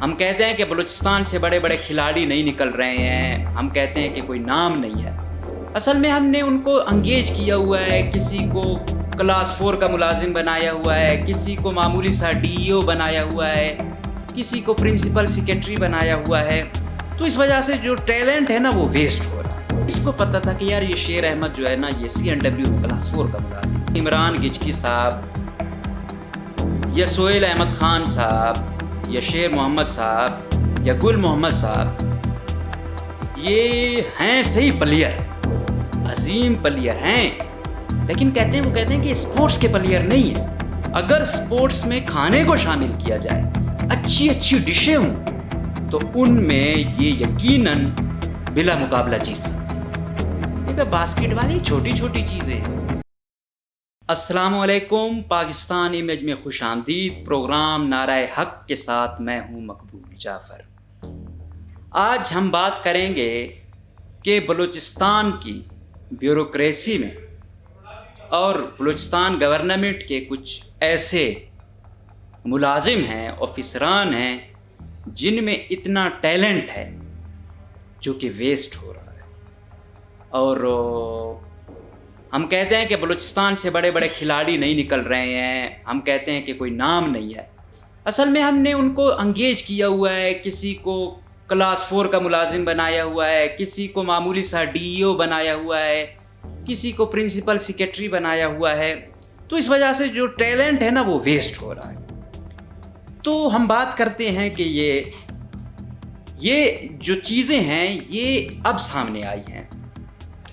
ہم کہتے ہیں کہ بلوچستان سے بڑے بڑے کھلاڑی نہیں نکل رہے ہیں، ہم کہتے ہیں کہ کوئی نام نہیں ہے۔ اصل میں ہم نے ان کو انگیج کیا ہوا ہے، کسی کو کلاس 4 کا ملازم بنایا ہوا ہے، کسی کو معمولی سا DEO بنایا ہوا ہے، کسی کو پرنسپل سیکریٹری بنایا ہوا ہے۔ تو اس وجہ سے جو ٹیلنٹ ہے نا وہ ویسٹ ہو رہا ہے۔ اس کو پتہ تھا کہ یار یہ شیر احمد جو ہے نا یہ CNW میں کلاس 4 کا ملازم، عمران گجکی صاحب یا سہیل احمد خان صاحب یا شیر محمد صاحب یا گل محمد صاحب، یہ ہیں صحیح پلیئر، عظیم پلیئر ہیں، لیکن کہتے ہیں کہ اسپورٹس کے پلیئر نہیں ہیں۔ اگر اسپورٹس میں کھانے کو شامل کیا جائے، اچھی اچھی ڈشیں ہوں، تو ان میں یہ یقیناً بلا مقابلہ جیت سکتے ہیں، کیونکہ باسکٹ بال یہ چھوٹی چھوٹی چیزیں ہیں۔ السلام علیکم، پاکستان امیج میں خوش آمدید۔ پروگرام نعرہ حق کے ساتھ میں ہوں مقبول جعفر۔ آج ہم بات کریں گے کہ بلوچستان کی بیوروکریسی میں اور بلوچستان گورنمنٹ کے کچھ ایسے ملازم ہیں، آفیسران ہیں، جن میں اتنا ٹیلنٹ ہے جو کہ ویسٹ ہو رہا ہے۔ اور ہم کہتے ہیں کہ بلوچستان سے بڑے بڑے کھلاڑی نہیں نکل رہے ہیں، ہم کہتے ہیں کہ کوئی نام نہیں ہے۔ اصل میں ہم نے ان کو انگیج کیا ہوا ہے، کسی کو کلاس 4 کا ملازم بنایا ہوا ہے، کسی کو معمولی سا DEO بنایا ہوا ہے، کسی کو پرنسپل سیکریٹری بنایا ہوا ہے۔ تو اس وجہ سے جو ٹیلنٹ ہے نا وہ ویسٹ ہو رہا ہے۔ تو ہم بات کرتے ہیں کہ یہ جو چیزیں ہیں یہ اب سامنے آئی ہیں۔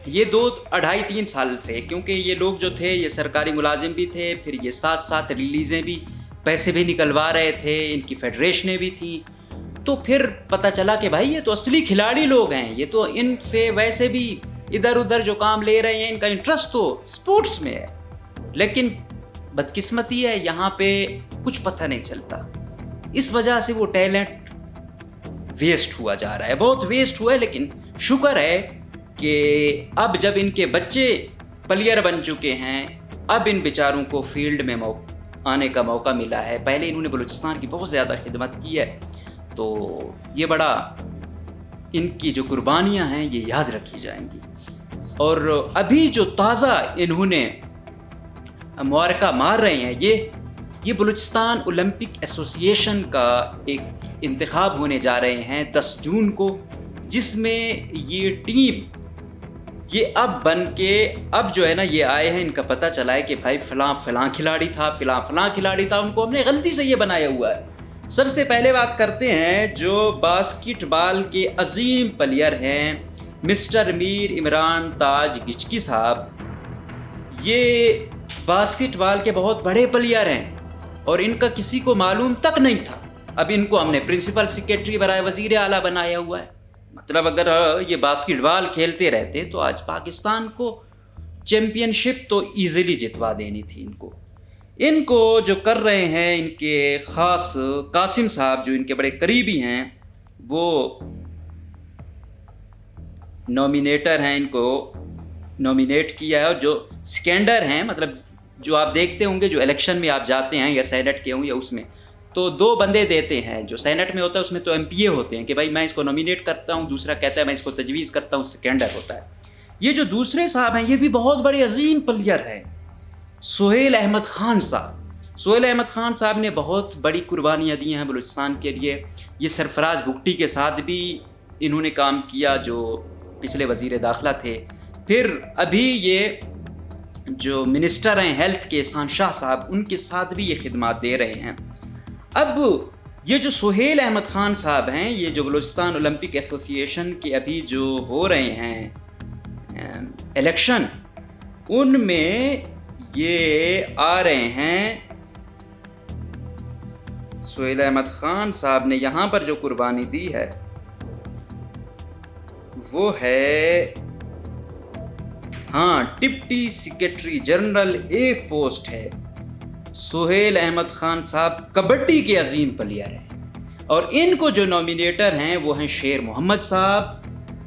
یہ 2-2.5-3 سال تھے، کیونکہ یہ لوگ جو تھے یہ سرکاری ملازم بھی تھے، پھر یہ ساتھ ریلیزیں بھی، پیسے بھی نکلوا رہے تھے، ان کی فیڈریشنیں بھی تھیں۔ تو پھر پتہ چلا کہ بھائی یہ تو اصلی کھلاڑی لوگ ہیں، یہ تو ان سے ویسے بھی ادھر ادھر جو کام لے رہے ہیں ان کا انٹرسٹ تو اسپورٹس میں ہے، لیکن بدقسمتی ہے یہاں پہ کچھ پتہ نہیں چلتا۔ اس وجہ سے وہ ٹیلنٹ ویسٹ ہوا جا رہا ہے، بہت ویسٹ ہوا ہے۔ لیکن شکر ہے کہ اب جب ان کے بچے پلیئر بن چکے ہیں، اب ان بیچاروں کو فیلڈ میں آنے کا موقع ملا ہے۔ پہلے انہوں نے بلوچستان کی بہت زیادہ خدمت کی ہے، تو یہ بڑا ان کی جو قربانیاں ہیں یہ یاد رکھی جائیں گی۔ اور ابھی جو تازہ انہوں نے معرکہ مار رہے ہیں، یہ بلوچستان اولمپک ایسوسی ایشن کا ایک انتخاب ہونے جا رہے ہیں 10 جون کو، جس میں یہ ٹیم یہ اب بن کے اب جو ہے نا یہ آئے ہیں، ان کا پتہ چلا ہے کہ بھائی فلاں کھلاڑی تھا، فلاں کھلاڑی تھا، ان کو ہم نے غلطی سے یہ بنایا ہوا ہے۔ سب سے پہلے بات کرتے ہیں جو باسکٹ بال کے عظیم پلیئر ہیں، مسٹر میر عمران تاج گجکی صاحب۔ یہ باسکٹ بال کے بہت بڑے پلیئر ہیں اور ان کا کسی کو معلوم تک نہیں تھا۔ اب ان کو ہم نے پرنسپل سیکریٹری برائے وزیر اعلیٰ بنایا ہوا ہے۔ مطلب اگر یہ باسکٹ بال کھیلتے رہتے تو آج پاکستان کو چیمپئن شپ تو ایزیلی جتوا دینی تھی۔ ان کو جو کر رہے ہیں ان کے خاص قاسم صاحب جو ان کے بڑے قریبی ہیں، وہ نومینیٹر ہیں، ان کو نومینیٹ کیا ہے۔ اور جو سیکنڈر ہیں، مطلب جو آپ دیکھتے ہوں گے جو الیکشن میں آپ جاتے ہیں یا سینٹ کے ہوں یا اس میں، تو 2 بندے دیتے ہیں۔ جو سینٹ میں ہوتا ہے اس میں تو MPA ہوتے ہیں کہ بھائی میں اس کو نومینیٹ کرتا ہوں، دوسرا کہتا ہے میں اس کو تجویز کرتا ہوں، سیکنڈر ہوتا ہے۔ یہ جو دوسرے صاحب ہیں یہ بھی بہت بڑے عظیم پلیئر ہیں، سہیل احمد خان صاحب۔ سہیل احمد خان صاحب نے بہت بڑی قربانیاں دی ہیں بلوچستان کے لیے۔ یہ سرفراز بگٹی کے ساتھ بھی انہوں نے کام کیا جو پچھلے وزیر داخلہ تھے۔ پھر ابھی یہ جو منسٹر ہیں ہیلتھ کے احسان شاہ صاحب، ان کے ساتھ بھی یہ خدمات دے رہے ہیں۔ اب یہ جو سہیل احمد خان صاحب ہیں، یہ جو بلوچستان اولمپک ایسوسی ایشن کے ابھی جو ہو رہے ہیں الیکشن، ان میں یہ آ رہے ہیں۔ سہیل احمد خان صاحب نے یہاں پر جو قربانی دی ہے وہ ہے ڈپٹی سیکریٹری جنرل ایک پوسٹ ہے۔ سہیل احمد خان صاحب کبڈی کے عظیم پلیئر ہیں، اور ان کو جو نومینیٹر ہیں وہ ہیں شیر محمد صاحب،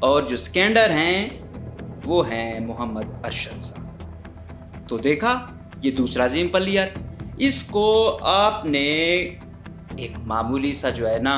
اور جو سیکنڈر ہیں وہ ہیں محمد ارشد صاحب۔ تو دیکھا یہ دوسرا عظیم پلیئر، اس کو آپ نے ایک معمولی سا جو ہے نا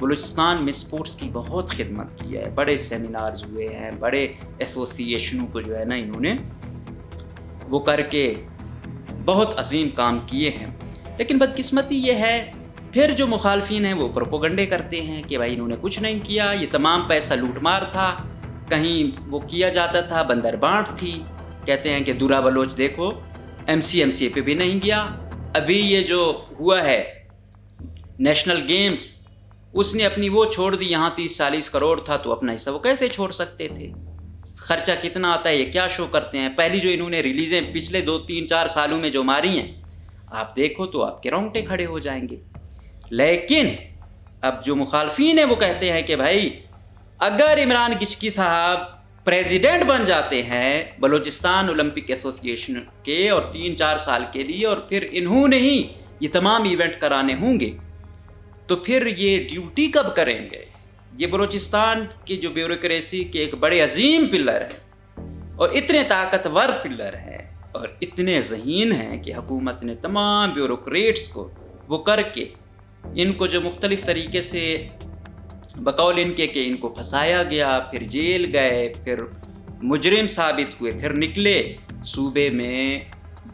بلوچستان میں سپورٹس کی بہت خدمت کی ہے، بڑے سیمینارز ہوئے ہیں، بڑے ایسوسیشنوں کو جو ہے نا انہوں نے وہ کر کے بہت عظیم کام کیے ہیں۔ لیکن بدقسمتی یہ ہے پھر جو مخالفین ہیں وہ پروپیگنڈے کرتے ہیں کہ بھائی انہوں نے کچھ نہیں کیا، یہ تمام پیسہ لوٹ مار تھا، کہیں وہ کیا جاتا تھا بندر بانٹ تھی۔ کہتے ہیں کہ دورا بلوچ دیکھو ایم سی اے پہ بھی نہیں گیا، ابھی یہ جو ہوا ہے نیشنل گیمز اس نے اپنی وہ چھوڑ دی، یہاں 30-40 کروڑ تھا تو اپنا حصہ وہ کیسے چھوڑ سکتے تھے؟ خرچہ کتنا آتا ہے، یہ کیا شو کرتے ہیں؟ پہلی جو انہوں نے ریلیزیں پچھلے 2-3-4 سالوں میں جو ماری ہیں آپ دیکھو تو آپ کے رونگٹے کھڑے ہو جائیں گے۔ لیکن اب جو مخالفین ہیں وہ کہتے ہیں کہ بھائی اگر عمران گچکی صاحب پریزیڈنٹ بن جاتے ہیں بلوچستان اولمپک ایسوسی ایشن کے اور 3-4 سال کے لیے، اور پھر انہوں نے ہی یہ تمام ایونٹ کرانے ہوں گے، تو پھر یہ ڈیوٹی کب کریں گے؟ یہ بلوچستان کی جو بیوروکریسی کے ایک بڑے عظیم پلر ہیں اور اتنے طاقتور پلر ہیں اور اتنے ذہین ہیں کہ حکومت نے تمام بیوروکریٹس کو وہ کر کے ان کو جو مختلف طریقے سے بقول ان کے کہ ان کو پھنسایا گیا، پھر جیل گئے، پھر مجرم ثابت ہوئے، پھر نکلے، صوبے میں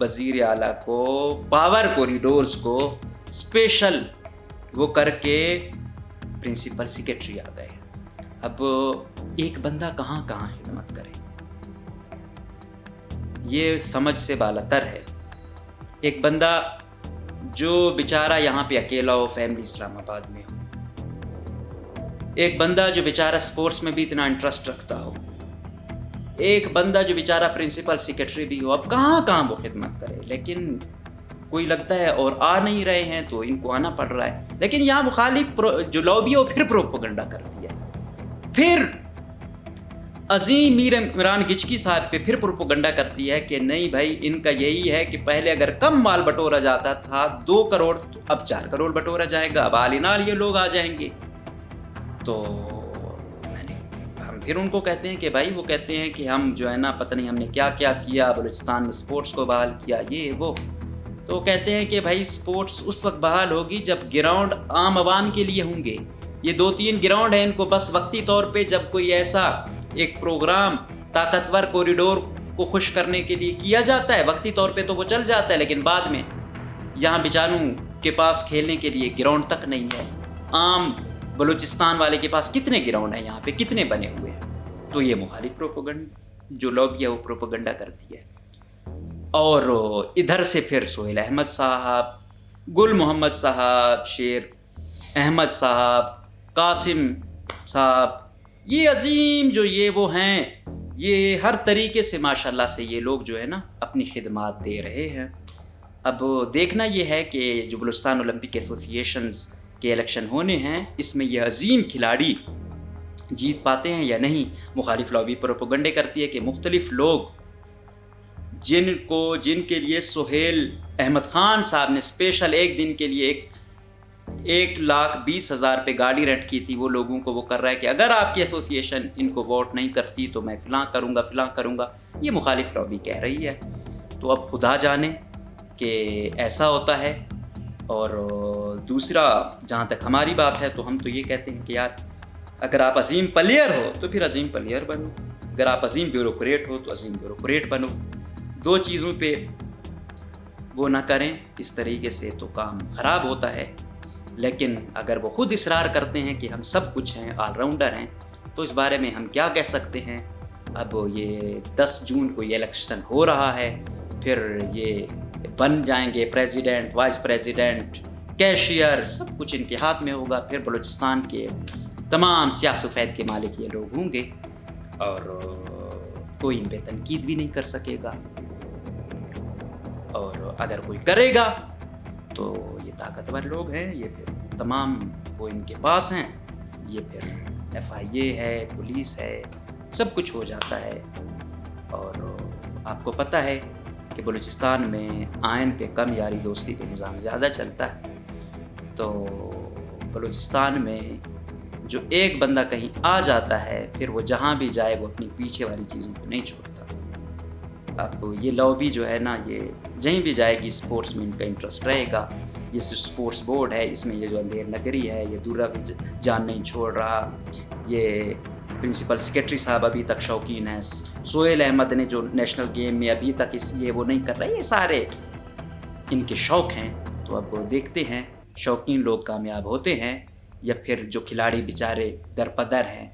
وزیر اعلیٰ کو پاور کوریڈورز کو اسپیشل وہ کر کے پرنسپل سیکرٹری آ گئے۔ اب ایک بندہ کہاں کہاں خدمت کرے، یہ سمجھ سے بالاتر ہے۔ ایک بندہ جو بیچارہ یہاں پہ اکیلا ہو، فیملی اسلام آباد میں ہو، ایک بندہ جو بیچارہ سپورٹس میں بھی اتنا انٹرسٹ رکھتا ہو، ایک بندہ جو بیچارہ پرنسپل سیکرٹری بھی ہو، اب کہاں کہاں وہ خدمت کرے؟ لیکن کوئی لگتا ہے اور آ نہیں رہے ہیں تو ان کو آنا پڑ رہا ہے۔ لیکن یہاں مخالف جو لابی ہے وہ پھر پروپیگنڈا کرتی ہے، پھر عظیم میر عمران گچکی صاحب پہ پھر پروپیگنڈا کرتی ہے کہ نہیں بھائی ان کا یہی ہے کہ پہلے اگر کم مال بٹورا جاتا تھا 2 کروڑ تو اب 4 کروڑ بٹورا جائے گا، اب آلینال یہ لوگ آ جائیں گے۔ تو ہم پھر ان کو کہتے ہیں کہ بھائی وہ کہتے ہیں کہ ہم جو ہے نا پتہ نہیں ہم نے کیا کیا کیا، بلوچستان میں سپورٹس کو بحال کیا، یہ وہ۔ تو کہتے ہیں کہ بھائی سپورٹس اس وقت بحال ہوگی جب گراؤنڈ عام عوام کے لیے ہوں گے۔ یہ 2-3 گراؤنڈ ہیں، ان کو بس وقتی طور پہ جب کوئی ایسا ایک پروگرام طاقتور کوریڈور کو خوش کرنے کے لیے کیا جاتا ہے، وقتی طور پہ تو وہ چل جاتا ہے، لیکن بعد میں یہاں بیچاروں کے پاس کھیلنے کے لیے گراؤنڈ تک نہیں ہے۔ عام بلوچستان والے کے پاس کتنے گراؤنڈ ہیں، یہاں پہ کتنے بنے ہوئے ہیں؟ تو یہ مخالف پروپیگنڈا جو لوبی ہے وہ پروپیگنڈا کرتی ہے۔ اور ادھر سے پھر سہیل احمد صاحب، گل محمد صاحب، شیر احمد صاحب، قاسم صاحب، یہ عظیم جو یہ وہ ہیں، یہ ہر طریقے سے ماشاءاللہ سے یہ لوگ جو ہے نا اپنی خدمات دے رہے ہیں۔ اب دیکھنا یہ ہے کہ جو بلوچستان اولمپک ایسوسی ایشنز کے الیکشن ہونے ہیں اس میں یہ عظیم کھلاڑی جیت پاتے ہیں یا نہیں۔ مخالف لابی پروپیگنڈے کرتی ہے کہ مختلف لوگ جن کے لیے سہیل احمد خان صاحب نے اسپیشل ایک دن کے لیے 1,20,000 پہ گاڑی رینٹ کی تھی، وہ لوگوں کو وہ کر رہا ہے کہ اگر آپ کی ایسوسی ایشن ان کو ووٹ نہیں کرتی تو میں فلاں کروں گا، یہ مخالف لابی کہہ رہی ہے۔ تو اب خدا جانے کہ ایسا ہوتا ہے۔ اور دوسرا جہاں تک ہماری بات ہے تو ہم تو یہ کہتے ہیں کہ یار اگر آپ عظیم پلیئر ہو تو پھر عظیم پلیئر بنو، اگر آپ عظیم بیوروکریٹ ہو تو عظیم بیوروکریٹ بنو، 2 چیزوں پہ وہ نہ کریں، اس طریقے سے تو کام خراب ہوتا ہے۔ لیکن اگر وہ خود اصرار کرتے ہیں کہ ہم سب کچھ ہیں، آل راؤنڈر ہیں، تو اس بارے میں ہم کیا کہہ سکتے ہیں؟ اب یہ 10 جون کو یہ الیکشن ہو رہا ہے، پھر یہ بن جائیں گے پریزیڈنٹ، وائس پریزیڈنٹ، کیشیئر، سب کچھ ان کے ہاتھ میں ہوگا، پھر بلوچستان کے تمام سیاہ سفید کے مالک یہ لوگ ہوں گے اور کوئی ان پہ تنقید بھی نہیں کر سکے گا، اور اگر کوئی کرے گا تو یہ طاقتور لوگ ہیں، یہ پھر تمام وہ ان کے پاس ہیں، یہ پھر FIA ہے، پولیس ہے، سب کچھ ہو جاتا ہے۔ اور آپ کو پتہ ہے کہ بلوچستان میں آئین پہ کم یاری دوستی پہ نظام زیادہ چلتا ہے، تو بلوچستان میں جو ایک بندہ کہیں آ جاتا ہے پھر وہ جہاں بھی جائے وہ اپنی پیچھے والی چیزوں کو نہیں چھوڑتا۔ اب یہ لابی جو ہے نا یہ جہیں بھی جائے گی اسپورٹس میں ان کا انٹرسٹ رہے گا. یہ اسپورٹس بورڈ ہے اس میں یہ جو اندھیر نگری ہے یہ دورہ بھی جان نہیں چھوڑ رہا. یہ پرنسپل سیکرٹری صاحب ابھی تک شوقین ہیں. سہیل احمد نے جو نیشنل گیم میں ابھی تک یہ وہ نہیں کر رہے, یہ سارے ان کے شوق ہیں. تو اب دیکھتے ہیں شوقین لوگ کامیاب ہوتے ہیں یا پھر جو کھلاڑی بیچارے درپدر ہیں,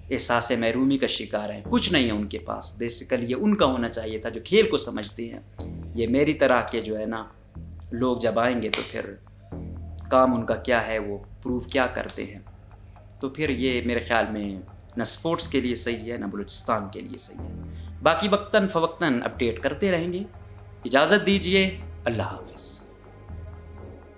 احساس محرومی کا شکار ہیں, کچھ نہیں ہے ان کے پاس. بیسیکلی یہ ان کا ہونا چاہیے تھا جو کھیل کو سمجھتے ہیں. یہ میری طرح کے جو ہے نا لوگ جب آئیں گے تو پھر کام ان کا کیا ہے, وہ پروف کیا کرتے ہیں, تو پھر یہ میرے خیال میں نہ سپورٹس کے لیے صحیح ہے نہ بلوچستان کے لیے صحیح ہے. باقی وقتاً فوقتاً اپڈیٹ کرتے رہیں گے. اجازت دیجیے, اللہ حافظ.